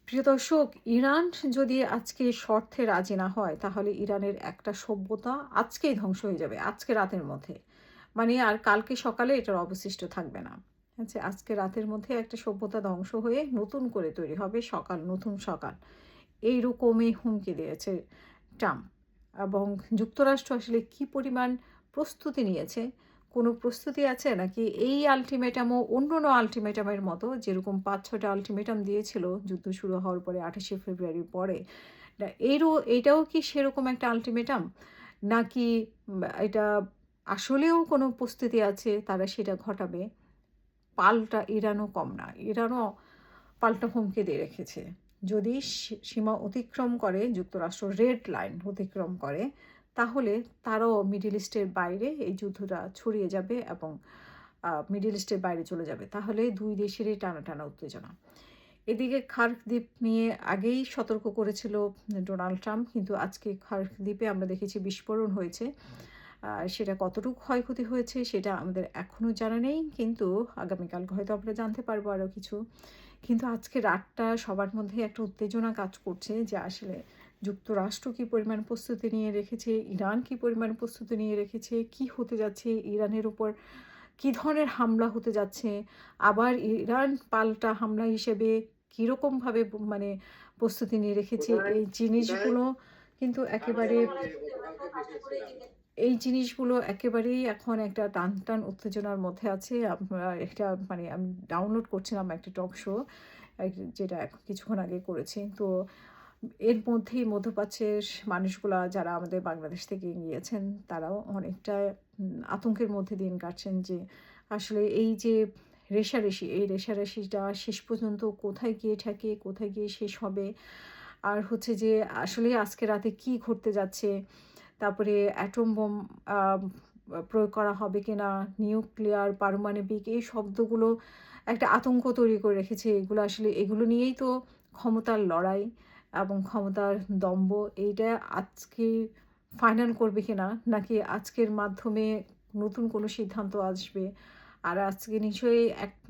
প্রিয় দর্শক, ইরান যদি আজকে শর্তে রাজি না হয়, তাহলে ইরানের একটা সভ্যতা আজকেই ধ্বংস হয়ে যাবে, আজকে রাতের মধ্যে। মানে আর কালকে সকালে এটার অবশিষ্ট থাকবে না। আচ্ছা, আজকে রাতের মধ্যে একটা সভ্যতা ধ্বংস হয়ে নতুন করে তৈরি হবে সকাল, নতুন সকাল। এইরকমই হুমকি দিয়েছে ট্রাম্প। এবং যুক্তরাষ্ট্র আসলে কি পরিমাণ প্রস্তুতি নিয়েছে, কোনো প্রস্তুতি আছে নাকি এই আল্টিমেটামও অন্য আল্টিমেটামের মতো, যেরকম ৫-৬টা আল্টিমেটাম দিয়েছিল যুদ্ধ শুরু হওয়ার পরে ২৮শে ফেব্রুয়ারির পরে, এইটাও কি সেরকম একটা আল্টিমেটাম? নাকি এটা আসলেও কোনো প্রস্তুতি আছে তারা সেটা ঘটাবে? পাল্টা ইরানও কম না। ইরানও পাল্টা হুমকি দিয়ে রেখেছে। যদি সীমা অতিক্রম করে, যুক্তরাষ্ট্র রেড লাইন অতিক্রম করে, তাহলে তারাও মিডল ইস্টের বাইরে এই যুদ্ধটা ছড়িয়ে যাবে এবং মিডল ইস্টের বাইরে চলে যাবে। তাহলে ২ দেশেরই টানা উত্তেজনা। এদিকে খার্ক দ্বীপ নিয়ে আগেই সতর্ক করেছিল ডোনাল্ড ট্রাম্প, কিন্তু আজকে খার্ক দ্বীপে আমরা দেখেছি বিস্ফোরণ হয়েছে। সেটা কতটুকু ক্ষয়ক্ষতি হয়েছে সেটা আমাদের এখনও জানা নেই, কিন্তু আগামীকাল হয়তো আমরা জানতে পারবো আরও কিছু। কিন্তু আজকে রাতটা সবার মধ্যে একটা উত্তেজনা কাজ করছে যে আসলে যুক্তরাষ্ট্র কী পরিমাণ প্রস্তুতি নিয়ে রেখেছে, ইরান কী পরিমাণ প্রস্তুতি নিয়ে রেখেছে, কি হতে যাচ্ছে, ইরানের উপর কী ধরনের হামলা হতে যাচ্ছে, আবার ইরান পাল্টা হামলা হিসেবে কীরকমভাবে মানে প্রস্তুতি নিয়ে রেখেছে, এই জিনিসগুলো কিন্তু একেবারে একেবারেই এখন একটা টান উত্তেজনার মধ্যে আছে। আমরা একটা মানে আমি ডাউনলোড করছিলাম একটা টক শো, যেটা কিছুক্ষণ আগে করেছি। তো এর মধ্যেই মধ্যপ্রাচ্যের মানুষগুলা যারা আমাদের বাংলাদেশ থেকে গিয়েছেন, তারাও অনেকটা আতঙ্কের মধ্যে দিন কাটছেন যে আসলে এই যে এই রেষারেষিটা শেষ পর্যন্ত কোথায় গিয়ে ঠেকে, কোথায় গিয়ে শেষ হবে? আর হচ্ছে যে আসলে আজকে রাতে কি ঘটতে যাচ্ছে? তারপরে অ্যাটম বোম আ প্রয়োগ করা হবে কিনা? নিউক্লিয়ার, পারমাণবিক, এই শব্দগুলো একটা আতঙ্ক তৈরি করে রেখেছে। এগুলো নিয়েই তো ক্ষমতার লড়াই এবং ক্ষমতার দম্ভ। এইটা আজকে ফাইনাল করবে কিনা? নাকি আজকের মাধ্যমে নতুন কোনো সিদ্ধান্ত আসবে? আর আজকে নিশ্চয়ই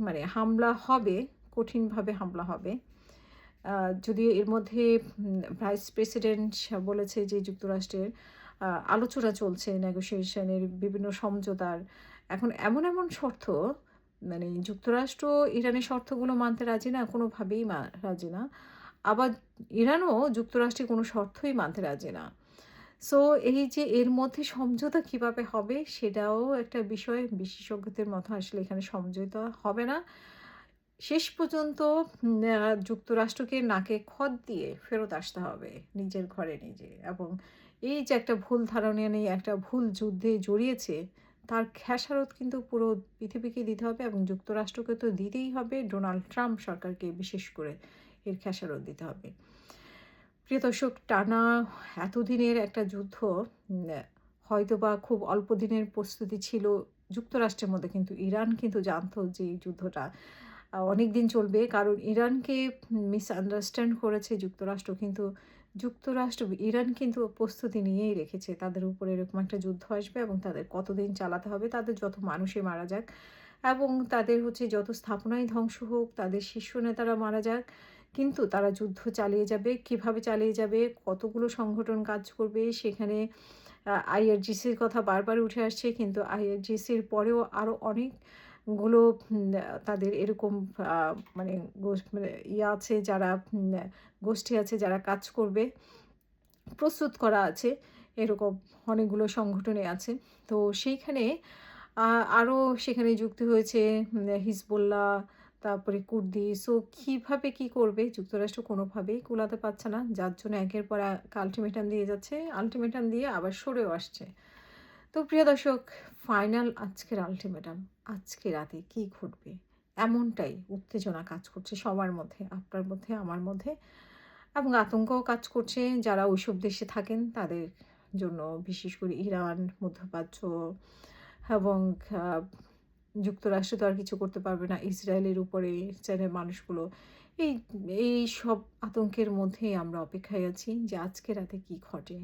মানে হামলা হবে, কঠিনভাবে হামলা হবে। যদিও এর মধ্যে ভাইস প্রেসিডেন্ট বলেছে যে যুক্তরাষ্ট্রের আলোচনা চলছে, নেগোশিয়েশনের বিভিন্ন সমঝোতার। এখন এমন শর্ত, মানে যুক্তরাষ্ট্র ইরানের শর্তগুলো মানতে রাজি না, কোনোভাবেই রাজি না। আবার ইরানও যুক্তরাষ্ট্রের কোনো শর্তই মানতে রাজি না। সো এই যে এর মধ্যে সমঝোতা কিভাবে হবে সেটাও একটা বিষয়। বিশেষজ্ঞদের মতো আসলে এখানে সমঝোতা হবে না। শেষ পর্যন্ত যুক্তরাষ্ট্রকে নাকে খত দিয়ে ফেরত আসতে হবে নিজের ঘরে নিজে, এবং এই যে একটা ভুল ধারণা নিয়ে একটা ভুল যুদ্ধে জড়িয়েছে, তার খেসারত কিন্তু পুরো পৃথিবীকে দিতে হবে এবং যুক্তরাষ্ট্রকে তো দিতেই হবে। ডোনাল্ড ট্রাম্প সরকারকে বিশেষ করে এর খেসারত দিতে হবে। প্রিয় দর্শক, টানা এতদিনের একটা যুদ্ধ হয়তোবা খুব অল্প দিনের প্রস্তুতি ছিল যুক্তরাষ্ট্রের মধ্যে, কিন্তু ইরান কিন্তু জানতো যে এই যুদ্ধটা অনেকদিন চলবে। কারণ ইরানকে মিসআন্ডারস্ট্যান্ড করেছে যুক্তরাষ্ট্র, কিন্তু ইরান কিন্তু প্রস্তুতি নিয়েই রেখেছে তাদের উপরে এরকম একটা যুদ্ধ আসবে এবং তাদের কতদিন চালাতে হবে, তাদের যত মানুষই মারা যাক এবং তাদের হচ্ছে যত স্থাপনাই ধ্বংস হোক, তাদের শীর্ষ নেতারা মারা যাক, কিন্তু তারা যুদ্ধ চালিয়ে যাবে। কিভাবে চালিয়ে যাবে, কতগুলো সংগঠন কাজ করবে সেখানে। আইআরজিসির কথা বারবার উঠে আসছে, কিন্তু আইআরজিসির পরেও আরও অনেকগুলো তাদের এরকম আ মানে মানে আছে যারা গোষ্ঠী আছে যারা কাজ করবে, প্রস্তুত করা আছে, এরকম অনেকগুলো সংগঠনে আছে। তো সেইখানে আ আরও সেখানে যুক্ত হয়েছে হিজবুল্লাহ, তারপরে কুর্দি। সো কিভাবে কি করবে যুক্তরাষ্ট্র কোনোভাবেই কুলাতে পারছে না। যার জন্য একের পর এক আল্টিমেটাম দিয়ে যাচ্ছে। আল্টিমেটাম দিয়ে আবার সরেও আসছে। তো প্রিয় দর্শক, ফাইনাল আজকের আল্টিমেটাম। আজকে রাতে কি ঘটবে? এমনটাই উত্তেজনা কাজ করছে সবার মধ্যে, আপনার মধ্যে, আমার মধ্যে, এবং আতঙ্কও কাজ করছে যারা ওইসব দেশে থাকেন তাদের জন্য। বিশেষ করে ইরান, মধ্যপ্রাচ্য এবং আ যুক্তরাষ্ট্র তো আর কিছু করতে পারবে না। ইসরায়েলের উপরে, ইসরায়েলের মানুষগুলো। এই এই সব আতঙ্কের মধ্যেই আমরা অপেক্ষায় আছি যে আজকে রাতে কি ঘটে।